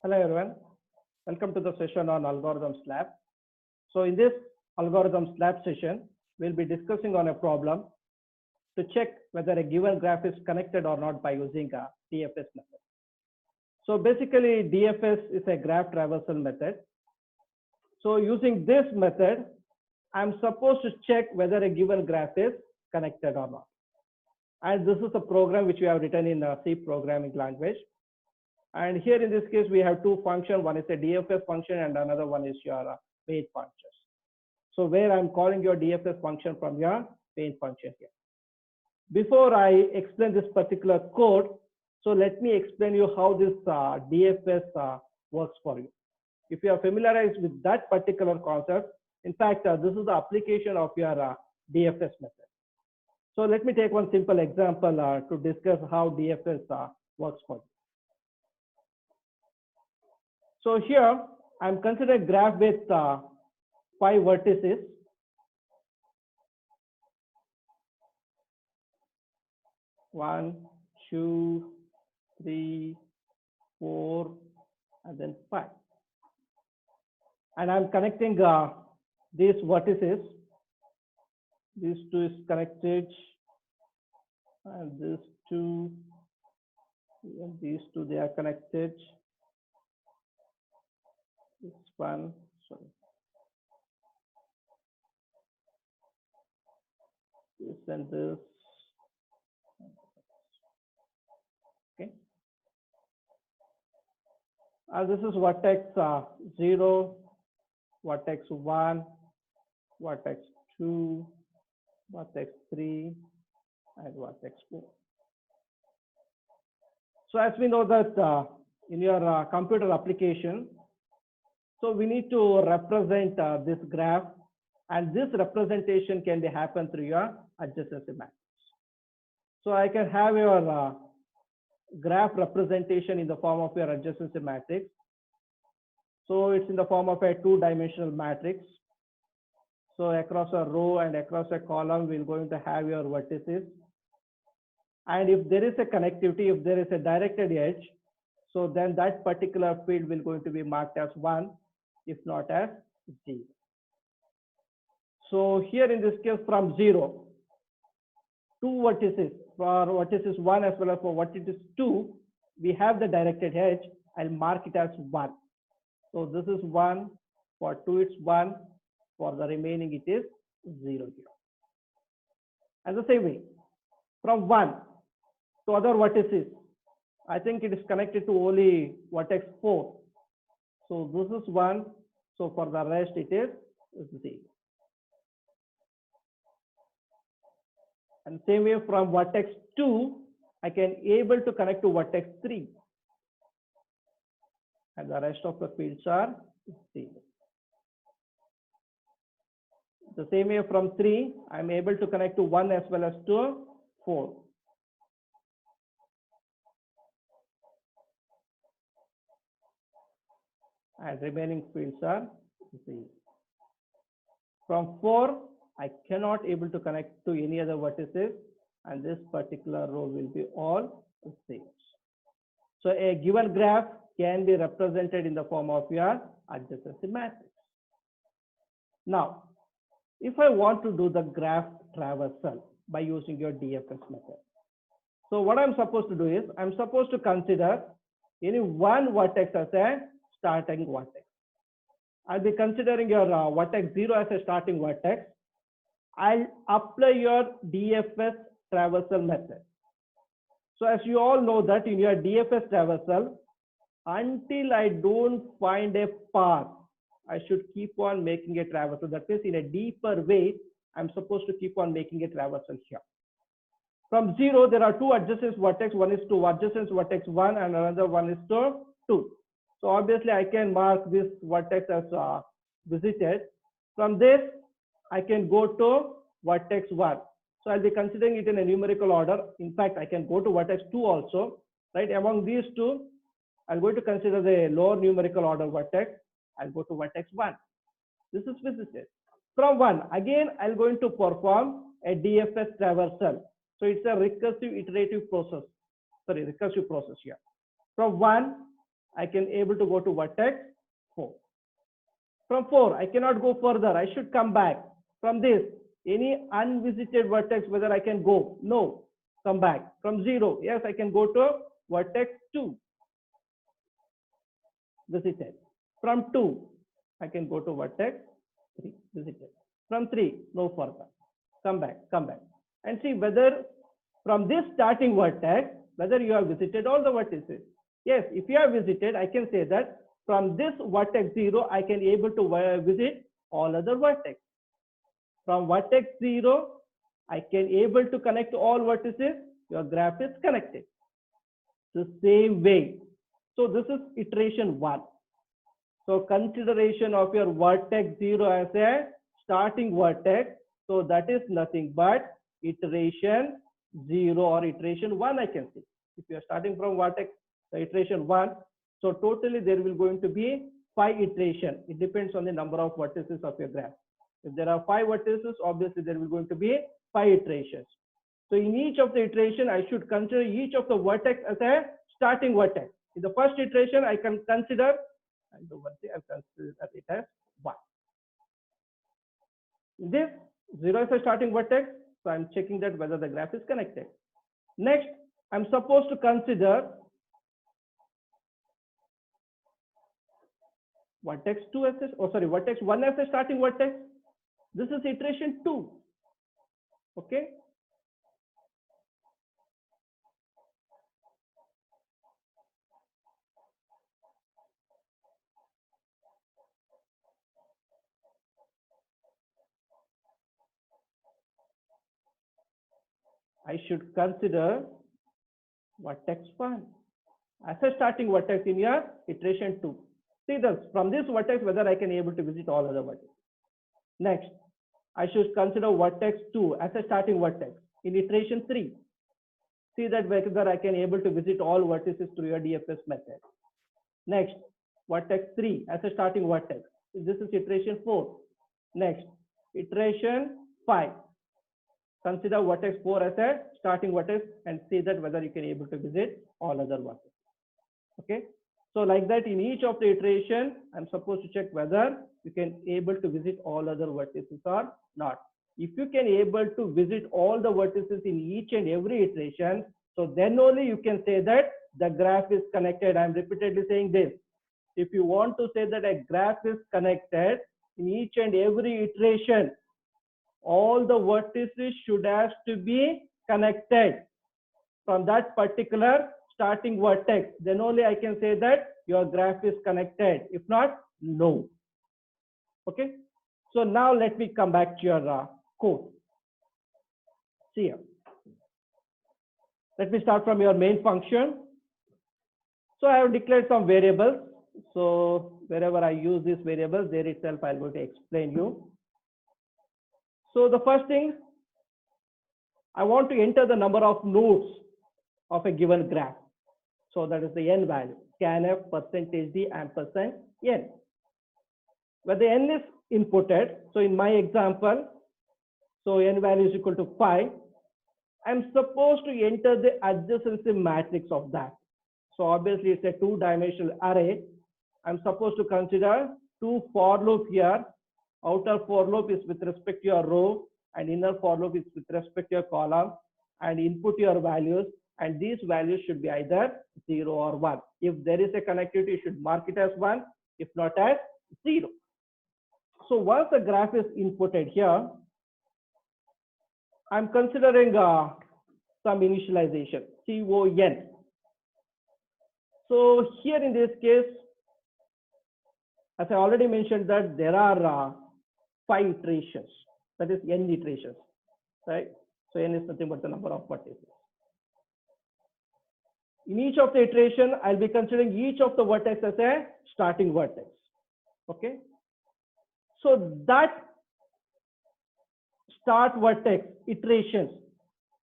Hello everyone, welcome to the session on Algorithms Lab. So in this Algorithms Lab session, we'll be discussing on a problem to check whether a given graph is connected or not by using a DFS method. So basically DFS is a graph traversal method. So using this method, I'm supposed to check whether a given graph is connected or not. And this is a program which we have written in a C programming language. And here in this case, we have two functions. One is a DFS function and another one is your main function. So where I'm calling your DFS function from your main function here. Before I explain this particular code, so let me explain you how this DFS works for you. If you are familiarized with that particular concept, in fact, this is the application of your DFS method. So let me take one simple example to discuss how DFS works for you. So here I'm considering a graph with 5 vertices. One, two, three, 4, and then 5. And I'm connecting these vertices. These two is connected, and these two, and these two, they are connected. This one, sorry. This and this. Okay. This is vertex 0, vertex 1, vertex 2, vertex 3, and vertex 4. So as we know that in your computer application, so we need to represent this graph, and this representation can be happen through your adjacency matrix. So I can have your graph representation in the form of your adjacency matrix. So it's in the form of a 2-dimensional matrix. So across a row and across a column, we're going to have your vertices. And if there is a connectivity, if there is a directed edge, so then that particular field will going to be marked as 1, if not as 0. So here in this case, from 0, 2 vertices, for vertices 1 as well as for vertices 2, we have the directed edge. I'll mark it as 1. So this is 1, for 2 it's 1, for the remaining it is 0 here. And the same way, from 1 to other vertices, I think it is connected to only vertex 4. So this is 1, so for the rest it is 0. And same way from vertex 2, I can able to connect to vertex 3. And the rest of the fields are 0. The same way from 3, I'm able to connect to 1 as well as to 4. And remaining fields are 0. From 4, I cannot able to connect to any other vertices, and this particular row will be all 0. So a given graph can be represented in the form of your adjacency matrix. Now, if I want to do the graph traversal by using your DFS method, so what I'm supposed to do is I'm supposed to consider any one vertex as a starting vertex. I'll be considering your vertex 0 as a starting vertex. I'll apply your DFS traversal method. So as you all know that in your DFS traversal, until I don't find a path, I should keep on making a traversal. That means in a deeper way, I'm supposed to keep on making a traversal here. From 0, there are 2 adjacent vertex. One is to adjacent vertex 1 and another one is to 2. So obviously I can mark this vertex as visited. From this, I can go to vertex 1. So I'll be considering it in a numerical order. In fact, I can go to vertex 2 also, right? Among these two, I'm going to consider the lower numerical order vertex. I'll go to vertex 1. This is visited. From 1, again, I'm going to perform a DFS traversal. So it's a recursive iterative process. Recursive process here. From 1 I can able to go to vertex 4. From 4, I cannot go further. I should come back. From this, any unvisited vertex, whether I can go? No. Come back. From 0, yes, I can go to vertex 2. Visited. From 2, I can go to vertex 3. Visited. From 3, no further. Come back. Come back. And see whether from this starting vertex, whether you have visited all the vertices. Yes, if you have visited, I can say that from this vertex 0, I can able to visit all other vertex. From vertex 0, I can able to connect all vertices. Your graph is connected. The same way. So this is iteration 1. So consideration of your vertex 0 as a starting vertex. So that is nothing but iteration 0 or iteration 1, I can say. If you are starting from vertex iteration 1, so totally there will going to be 5 iterations. It depends on the number of vertices of your graph. If there are 5 vertices, obviously there will going to be 5 iterations. So in each of the iteration, I should consider each of the vertex as a starting vertex. In the first iteration, I can consider, I'll do one thing, I'll consider it as 1. This 0 is a starting vertex, so I'm checking that whether the graph is connected. Next, I'm supposed to consider vertex 2 as vertex 1 as a starting vertex. This is iteration 2. Okay. I should consider vertex 1 as a starting vertex in your iteration 2. See this, from this vertex, whether I can able to visit all other vertices. Next, I should consider vertex 2 as a starting vertex in iteration 3. See that whether I can able to visit all vertices through your DFS method. Next, vertex 3 as a starting vertex. This is iteration 4. Next, iteration 5. Consider vertex 4 as a starting vertex and see that whether you can able to visit all other vertices. Okay. So like that, in each of the iteration, I'm supposed to check whether you can able to visit all other vertices or not. If you can able to visit all the vertices in each and every iteration, so then only you can say that the graph is connected. I'm repeatedly saying this. If you want to say that a graph is connected in each and every iteration, all the vertices should have to be connected from that particular starting vertex. Then only I can say that your graph is connected. If not, no. Okay. So now let me come back to your code. See here. Let me start from your main function. So I have declared some variables. So wherever I use these variables, there itself I'm going to explain you. So the first thing, I want to enter the number of nodes of a given graph. So that is the n value, scanf %d ampersand n. Where the n is inputted, so in my example, so n value is equal to 5. I'm supposed to enter the adjacency matrix of that. So obviously it's a 2-dimensional array. I'm supposed to consider 2 for loop here. Outer for loop is with respect to your row and inner for loop is with respect to your column, and input your values, and these values should be either 0 or 1. If there is a connectivity, you should mark it as 1, if not as 0. So once the graph is inputted here, I'm considering some initialization, CON. So here in this case, as I already mentioned that there are 5 iterations, that is n iterations, right? So n is nothing but the number of vertices. In each of the iteration, I'll be considering each of the vertex as a starting vertex. Okay. So that start vertex iterations,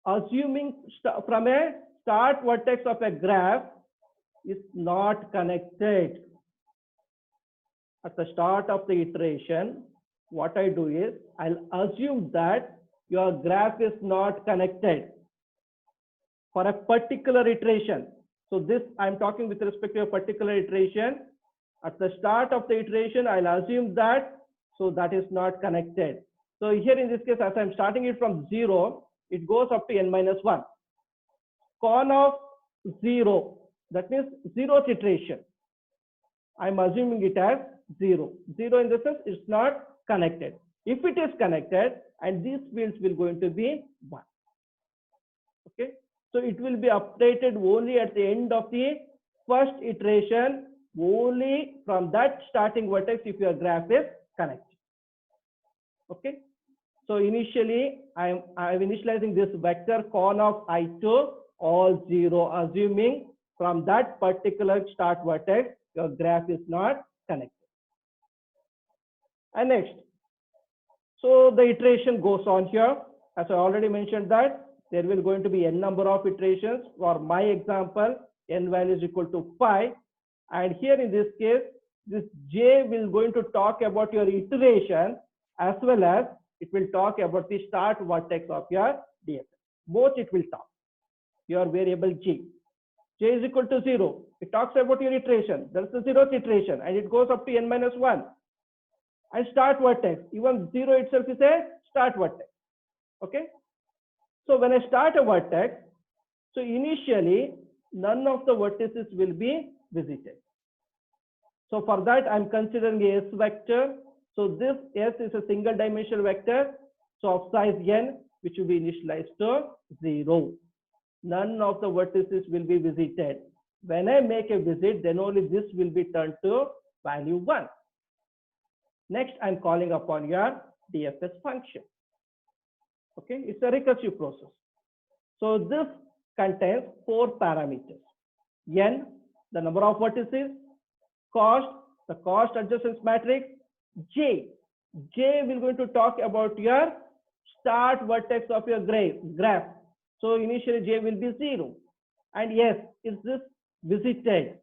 assuming from a start vertex of a graph is not connected. At the start of the iteration, what I do is I'll assume that your graph is not connected for a particular iteration. So this I'm talking with respect to a particular iteration. At the start of the iteration, I'll assume that, so that is not connected. So here in this case, as I'm starting it from 0, it goes up to n minus 1. Con of 0, that means 0th iteration. I'm assuming it as 0. 0 in the sense it's not connected. If it is connected, and these fields will going to be 1. Okay. So it will be updated only at the end of the first iteration, only from that starting vertex if your graph is connected. Okay. So initially, I'm initializing this vector con of I to all 0, assuming from that particular start vertex, your graph is not connected. And next, so the iteration goes on here. As I already mentioned that there will going to be n number of iterations. For my example, n value is equal to 5. And here in this case, this j will going to talk about your iteration as well as it will talk about the start vertex of your DFS. Both it will talk. Your variable j. J is equal to 0. It talks about your iteration. That's the 0th iteration and it goes up to n minus 1. And start vertex. Even 0 itself is a start vertex. Okay. So when I start a vertex, so initially none of the vertices will be visited. So for that I'm considering a S vector. So this S is a single dimensional vector. So of size n, which will be initialized to 0. None of the vertices will be visited. When I make a visit, then only this will be turned to value 1. Next, I'm calling upon your DFS function. Okay, it's a recursive process. So this contains 4 parameters. N, the number of vertices, cost, the cost adjacent matrix, J. J will going to talk about your start vertex of your graph. So initially J will be 0. And yes, is this visited?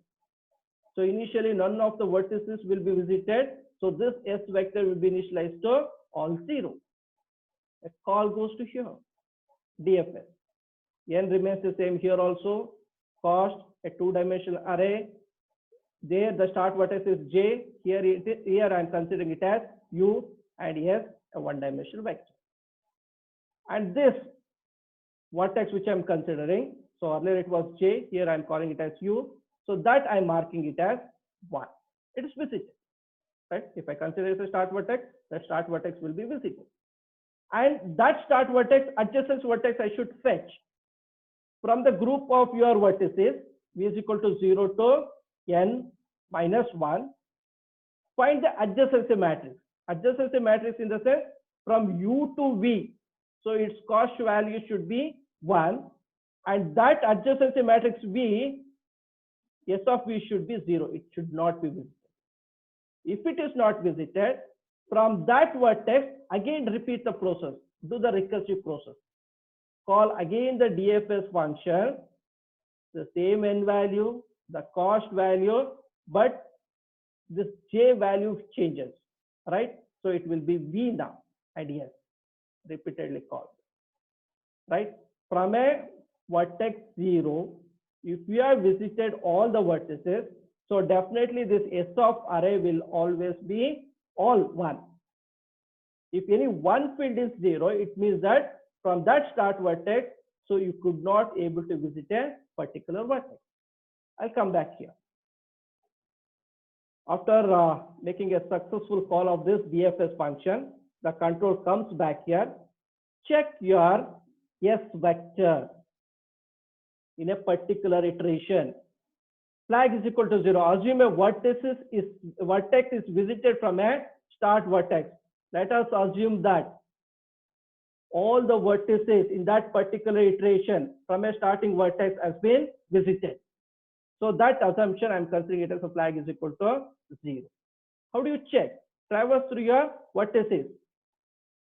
So initially none of the vertices will be visited. So this S vector will be initialized to all 0. A call goes to here. DFS. N remains the same here also. Cost, a 2-dimensional array. There the start vertex is J. Here I am considering it as U, and yes, a 1-dimensional vector. And this vertex which I am considering, so earlier it was J, here I am calling it as U. So that I am marking it as 1. It is visited. Right? If I consider it as a start vertex, the start vertex will be visited. And that start vertex, adjacent vertex I should fetch from the group of your vertices, V is equal to 0 to n minus 1. Find the adjacency matrix. Adjacency matrix in the sense from U to V. So its cost value should be 1. And that adjacency matrix V, S of V should be 0. It should not be visited. If it is not visited, from that vertex, again repeat the process. Do the recursive process. Call again the DFS function, the same n value, the cost value, but this J value changes, right? So it will be V now, and yes, repeatedly called, right? From a vertex 0, if we have visited all the vertices, so definitely this S of array will always be all 1. If any one field is 0, it means that from that start vertex, so you could not able to visit a particular vertex. I'll come back here. After making a successful call of this DFS function, the control comes back here. Check your S vector in a particular iteration. Flag is equal to 0. Assume a vertex is visited from a start vertex. Let us assume that all the vertices in that particular iteration from a starting vertex has been visited. So that assumption I'm considering it as a flag is equal to 0. How do you check? Traverse through your vertices.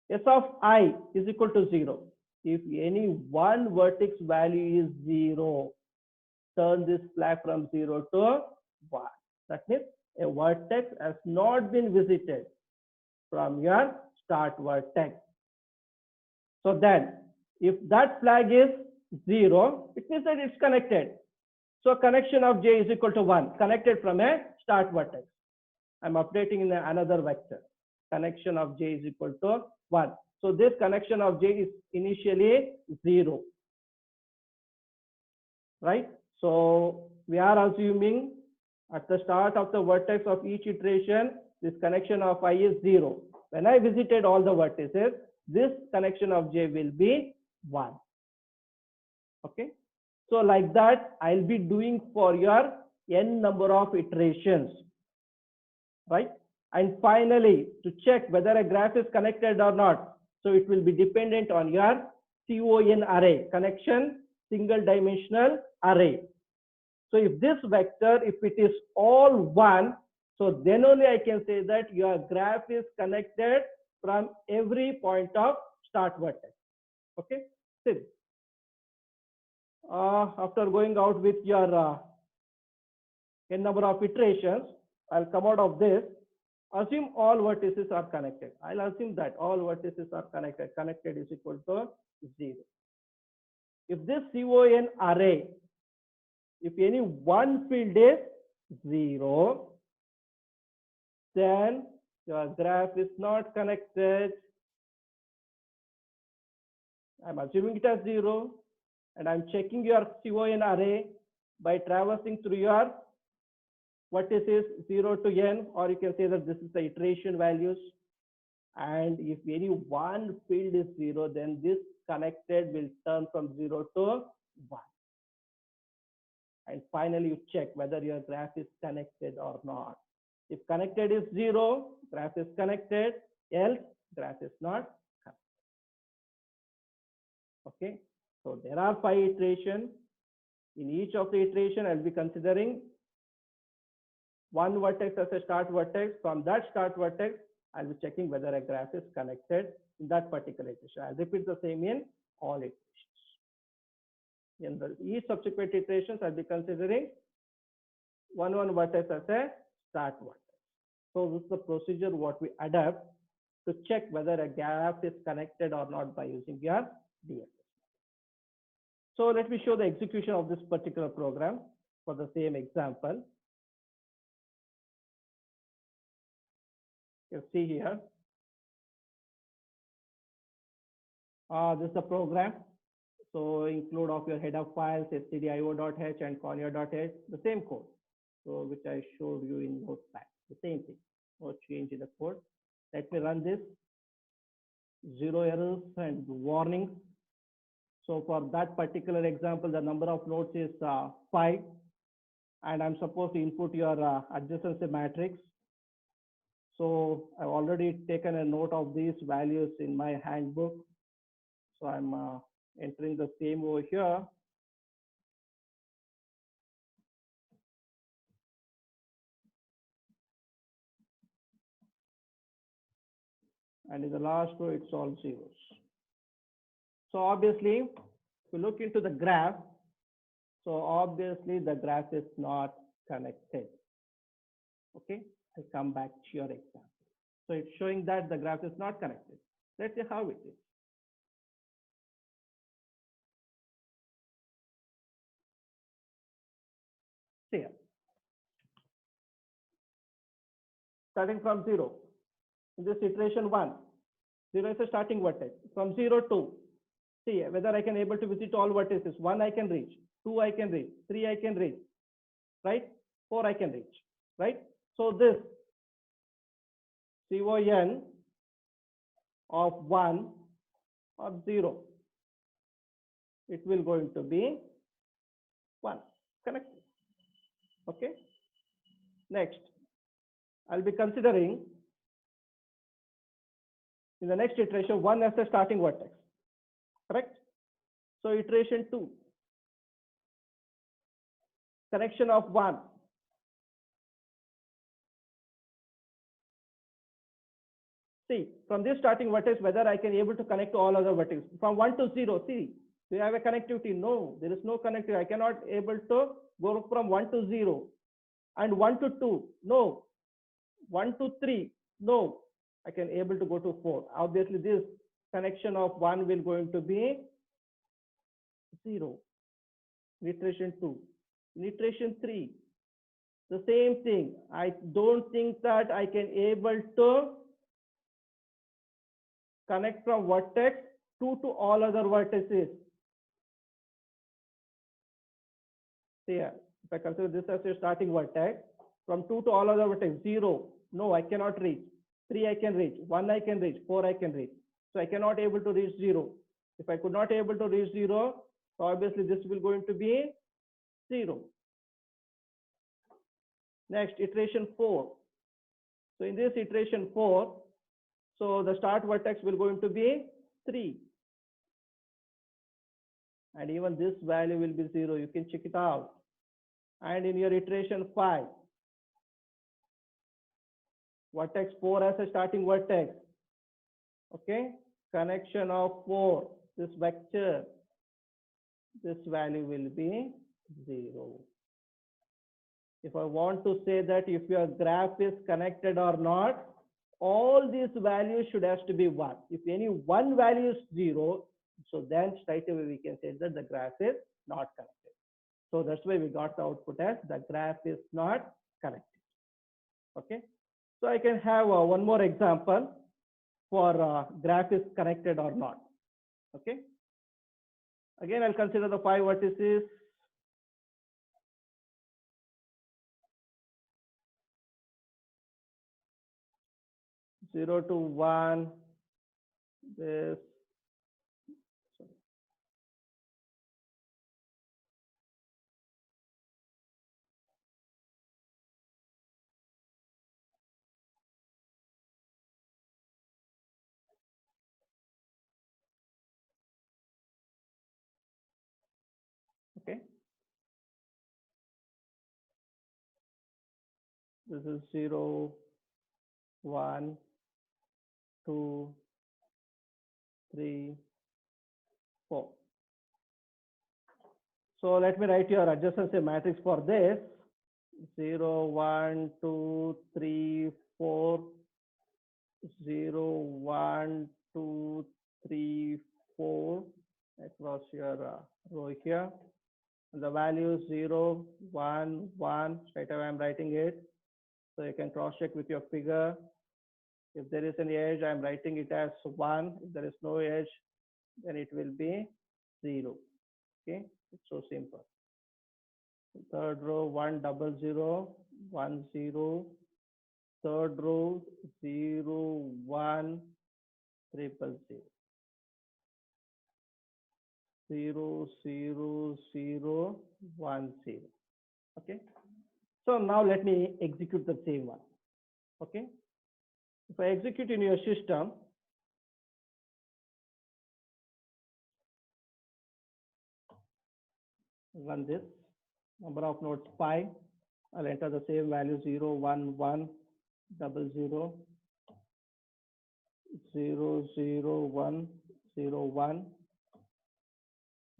S of I is equal to 0. If any one vertex value is 0, turn this flag from 0 to 1. That means a vertex has not been visited from your start vertex. So then, if that flag is 0, it means that it's connected. So connection of j is equal to 1, connected from a start vertex. I'm updating in another vector. Connection of j is equal to 1. So this connection of j is initially 0. Right? So we are assuming at the start of the vertex of each iteration, this connection of I is 0. When I visited all the vertices, this connection of j will be 1. Okay. So like that, I'll be doing for your n number of iterations. Right? And finally, to check whether a graph is connected or not, so it will be dependent on your CON array, connection single dimensional array. So if this vector, if it is all 1, so then only I can say that your graph is connected from every point of start vertex. Okay. Still, after going out with your n number of iterations, I'll come out of this. Assume all vertices are connected. I'll assume that all vertices are connected. Connected is equal to 0. If this CON array, if any one field is 0, then your graph is not connected. I'm assuming it as 0, and I'm checking your CON array by traversing through your vertices 0 to n, or you can say that this is the iteration values. And if any one field is 0, then this connected will turn from 0 to 1. And finally, you check whether your graph is connected or not. If connected is 0, graph is connected, else graph is not connected. Okay, so there are 5 iterations. In each of the iteration, I'll be considering one vertex as a start vertex. From that start vertex, I'll be checking whether a graph is connected in that particular iteration. I'll repeat the same in all iterations. In each subsequent iterations, I'll be considering one vertex as a start vertex. So this is the procedure what we adapt to check whether a graph is connected or not by using your DFS. So let me show the execution of this particular program for the same example. You see here. This is the program. So include of your header files, stdio.h and conio.h, the same code. So which I showed you in Notepad, the same thing. No change in the code. Let me run this. 0 errors and warnings. So for that particular example, the number of nodes is 5, and I'm supposed to input your adjacency matrix. So I've already taken a note of these values in my handbook. So I'm entering the same over here. And in the last row, it's all zeros. So obviously, if you look into the graph, so obviously the graph is not connected. Okay, I'll come back to your example. So it's showing that the graph is not connected. Let's see how it is. See here. Starting from 0. In this iteration 1, 0 is a starting vertex. From 0 to, see whether I can able to visit all vertices. 1 I can reach, 2 I can reach, 3 I can reach, right? 4 I can reach, right? So this CON of 1 or 0, it will going to be 1, connected. Okay. Next, I'll be considering in the next iteration 1 as a starting vertex, correct? So iteration 2, connection of 1. See, from this starting vertex, whether I can able to connect to all other vertices. From 1 to 0, see, do you have a connectivity? No, there is no connectivity. I cannot able to go from 1 to 0. And 1 to 2, no. 1 to 3, no. I can able to go to 4. Obviously, this connection of 1 will going to be 0. Iteration 2. In iteration 3, the same thing. I don't think that I can able to connect from vertex 2 to all other vertices. Here, if I consider this as your starting vertex, from 2 to all other vertex, 0, no, I cannot reach. 3 I can reach, 1 I can reach, 4 I can reach. So I cannot able to reach 0. If I could not able to reach 0, so obviously this will going to be 0. Next, iteration 4. So in this iteration 4, so the start vertex will going to be 3. And even this value will be 0. You can check it out. And in your iteration 5, vertex 4 as a starting vertex. Okay, connection of 4, this vector, this value will be 0. If I want to say that if your graph is connected or not, all these values should have to be 1. If any one value is 0, so then straight away we can say that the graph is not connected. So that's why we got the output as the graph is not connected. Okay, so I can have one more example for graph is connected or not. Okay, again I'll consider the 5 vertices. Zero to 1, this, okay. This is 0, 1, 2, 3, 4. So let me write your adjacency matrix for this. 0, 1, 2, 3, 4. 0, 1, 2, 3, 4 across your row here. And the value is 0, 1, 1. Straight away I'm writing it. So you can cross check with your figure. If there is any edge, I'm writing it as 1. If there is no edge, then it will be 0. Okay, it's so simple. Third row 1 0 0 1 0. Third row 0 1 0 0 0 0 1 0. Okay, so now let me execute the same one. Okay, if I execute in your system, run this, number of nodes 5. I'll enter the same value 0 1 1 0 0 0 0 1 0 1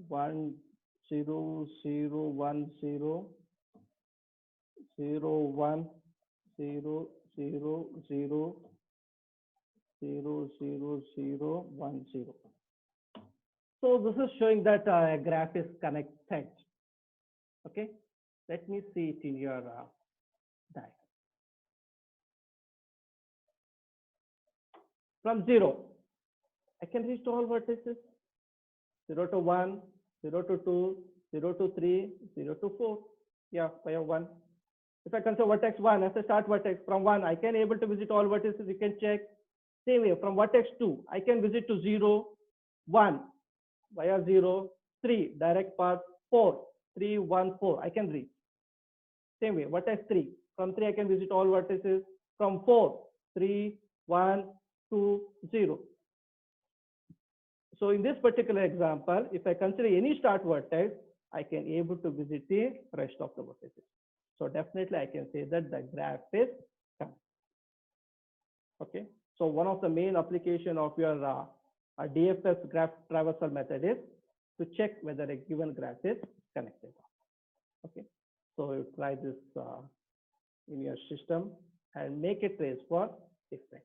1 0 0 1 0 0 1 0 0 0 0 0 0 1 0. So this is showing that a graph is connected. Okay, let me see it in your diagram. From 0, I can reach all vertices. 0 to 1, 0 to 2, 0 to 3, 0 to 4. Yeah, I have 1. If I consider vertex 1 as a start vertex, from 1, I can able to visit all vertices. You can check. Same way, from vertex 2, I can visit to 0, 1, via 0, 3, direct path, 4, 3, 1, 4. I can reach. Same way, vertex 3, from 3, I can visit all vertices. From 4, 3, 1, 2, 0. So in this particular example, if I consider any start vertex, I can able to visit the rest of the vertices. So definitely I can say that the graph is connected. Okay. So one of the main application of your DFS graph traversal method is to check whether a given graph is connected. Okay. So you try this in your system and make a trace for different.